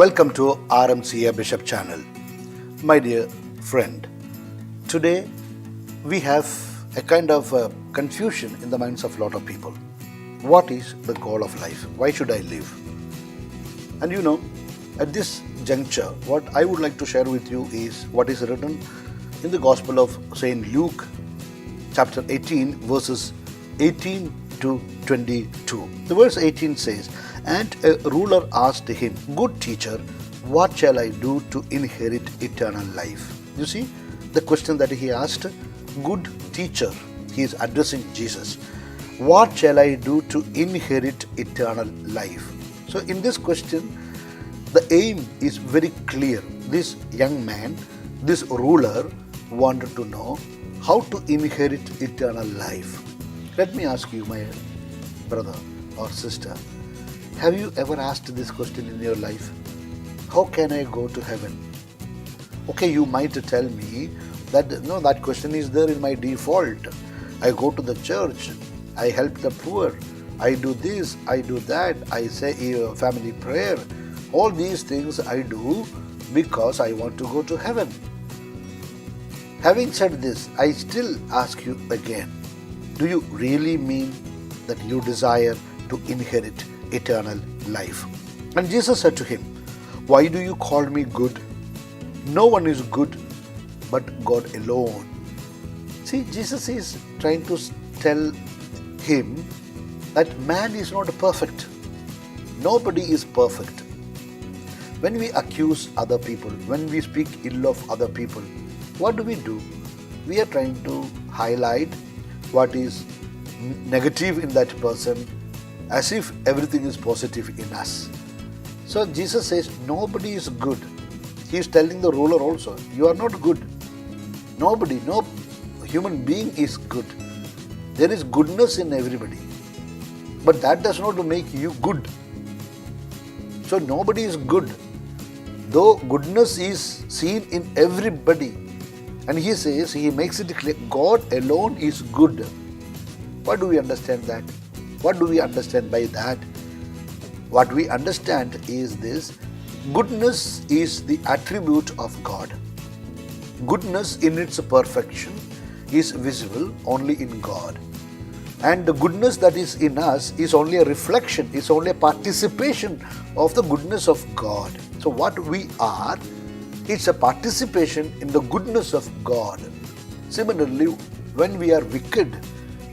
Welcome to RMCA Bishop channel. My dear friend, today we have a kind of confusion in the minds of a lot of people. What is the goal of life? Why should I live? And at this juncture, what I would like to share with you is what is written in the Gospel of St. Luke, chapter 18, verses 18 to 22. The verse 18 says, "And a ruler asked him, 'Good teacher, what shall I do to inherit eternal life?'" You see, the question that he asked, good teacher, he is addressing Jesus. What shall I do to inherit eternal life? So in this question, the aim is very clear. This young man, this ruler wanted to know how to inherit eternal life. Let me ask you, my brother or sister, have you ever asked this question in your life? How can I go to heaven? Okay, you might tell me that no, that question is there in my default. I go to the church, I help the poor, I do this, I do that, I say a family prayer. All these things I do because I want to go to heaven. Having said this, I still ask you again, do you really mean that you desire to inherit eternal life? And Jesus said to him, "Why do you call me good? No one is good but God alone." See, Jesus is trying to tell him that man is not perfect. Nobody is perfect. When we accuse other people, when we speak ill of other people, what do? We are trying to highlight what is negative in that person as if everything is positive in us. So Jesus says nobody is good. He is telling the ruler also, you are not good. Nobody, no human being is good. There is goodness in everybody. But that does not make you good. So nobody is good. Though goodness is seen in everybody. And he says, he makes it clear, God alone is good. What do we understand that? What do we understand by that? What we understand is this: goodness is the attribute of God. Goodness in its perfection is visible only in God. And the goodness that is in us is only a reflection, is only a participation of the goodness of God. So what we are, it's a participation in the goodness of God. Similarly, when we are wicked,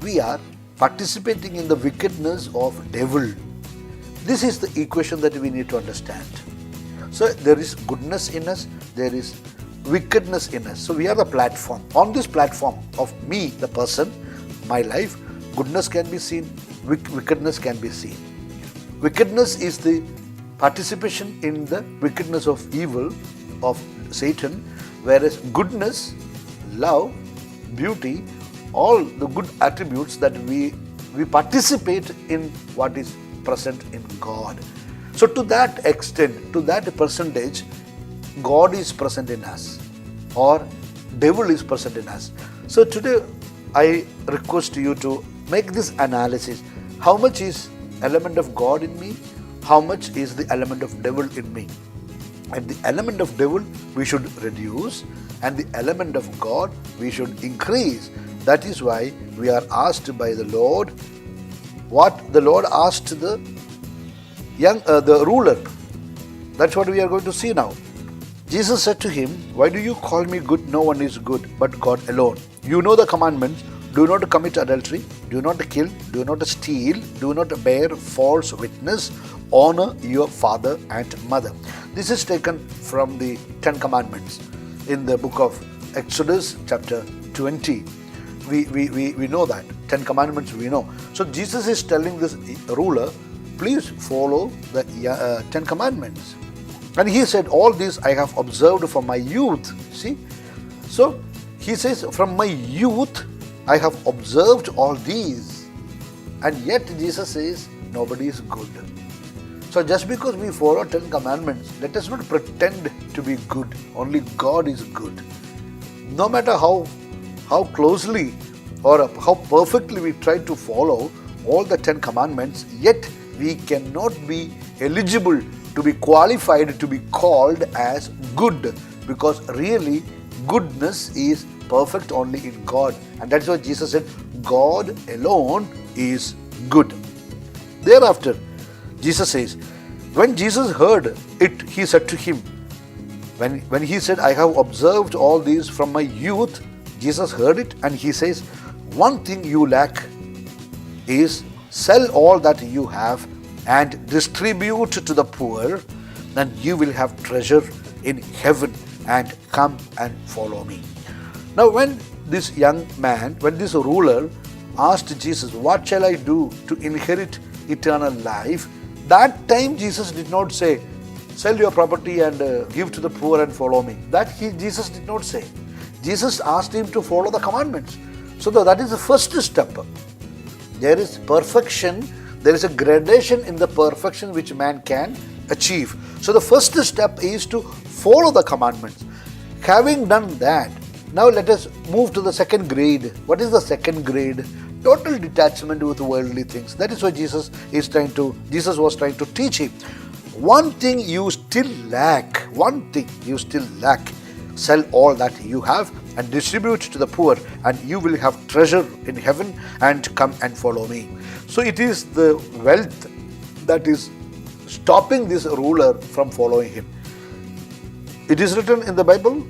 we are participating in the wickedness of devil. This is the equation that we need to understand. So there is goodness in us, there is wickedness in us. So we are the platform. On this platform of me, the person, my life, goodness can be seen, wickedness can be seen. Wickedness is the participation in the wickedness of evil, of Satan, whereas goodness, love, beauty, all the good attributes that we participate in what is present in God. So to that extent, to that percentage, God is present in us or devil is present in us. So today I request you to make this analysis. How much is element of God in me? How much is the element of devil in me? And the element of devil we should reduce, and the element of God we should increase. That is why we are asked by the Lord what the Lord asked the ruler. That's what we are going to see now. Jesus said to him, "Why do you call me good? No one is good but God alone. You know the commandments. Do not commit adultery. Do not kill. Do not steal. Do not bear false witness. Honor your father and mother." This is taken from the 10 Commandments in the book of Exodus chapter 20. We know that. 10 Commandments we know. So Jesus is telling this ruler, please follow the 10 Commandments. And he said, all this I have observed from my youth. See? So he says, from my youth I have observed all these. And yet Jesus says, nobody is good. So just because we follow 10 Commandments, let us not pretend to be good. Only God is good. No matter how closely or how perfectly we try to follow all the 10 Commandments, yet we cannot be eligible to be qualified to be called as good, because really goodness is perfect only in God. And that's why Jesus said, God alone is good. Thereafter, Jesus says, when Jesus heard it, he said to him, when he said, I have observed all these from my youth, Jesus heard it and he says, one thing you lack is sell all that you have and distribute to the poor, then you will have treasure in heaven, and come and follow me. Now when this ruler asked Jesus, what shall I do to inherit eternal life? That time Jesus did not say, sell your property and give to the poor and follow me. Jesus did not say. Jesus asked him to follow the commandments. So that is the first step. There is perfection. There is a gradation in the perfection which man can achieve. So the first step is to follow the commandments. Having done that, now let us move to the second grade. What is the second grade? Total detachment with worldly things. That is what Jesus was trying to teach him. One thing you still lack. Sell all that you have and distribute to the poor, and you will have treasure in heaven, and come and follow me. So it is the wealth that is stopping this ruler from following him. It is written in the Bible,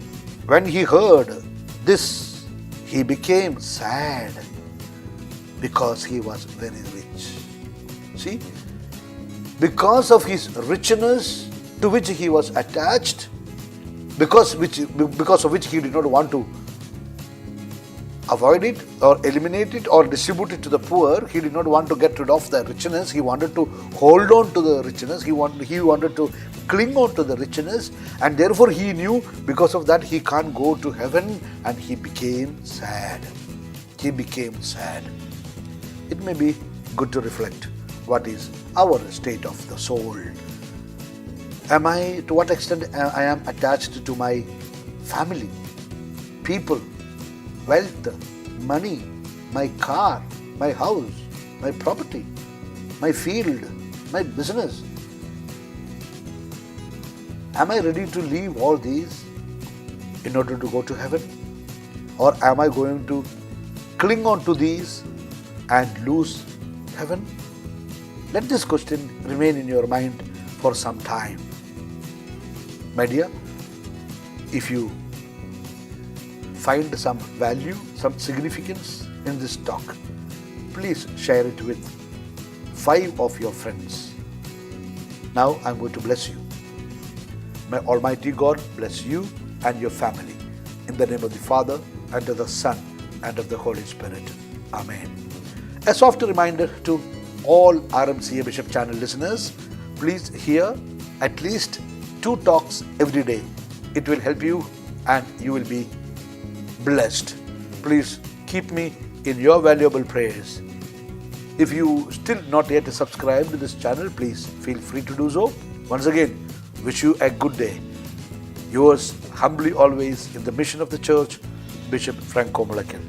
when he heard this, he became sad because he was very rich. See, because of his richness to which he was attached, because of which he did not want to avoid it or eliminate it or distribute it to the poor. He did not want to get rid of the richness. He wanted to hold on to the richness. He wanted to cling on to the richness, and therefore he knew because of that he can't go to heaven, and he became sad. It may be good to reflect what is our state of the soul. To what extent I am attached to my family, people, wealth, money, my car, my house, my property, my field, my business? Am I ready to leave all these in order to go to heaven? Or am I going to cling on to these and lose heaven? Let this question remain in your mind for some time. My dear, if you find some value, some significance in this talk, please share it with 5 of your friends. Now I'm going to bless you. May Almighty God bless you and your family. In the name of the Father, and of the Son, and of the Holy Spirit. Amen. A soft reminder to all RMCA Bishop Channel listeners, please hear at least 2 talks every day. It will help you and you will be blessed. Please keep me in your valuable prayers. If you still not yet subscribed to this channel, please feel free to do so. Once again, wish you a good day. Yours humbly always in the mission of the church, Bishop Franco Mulakil.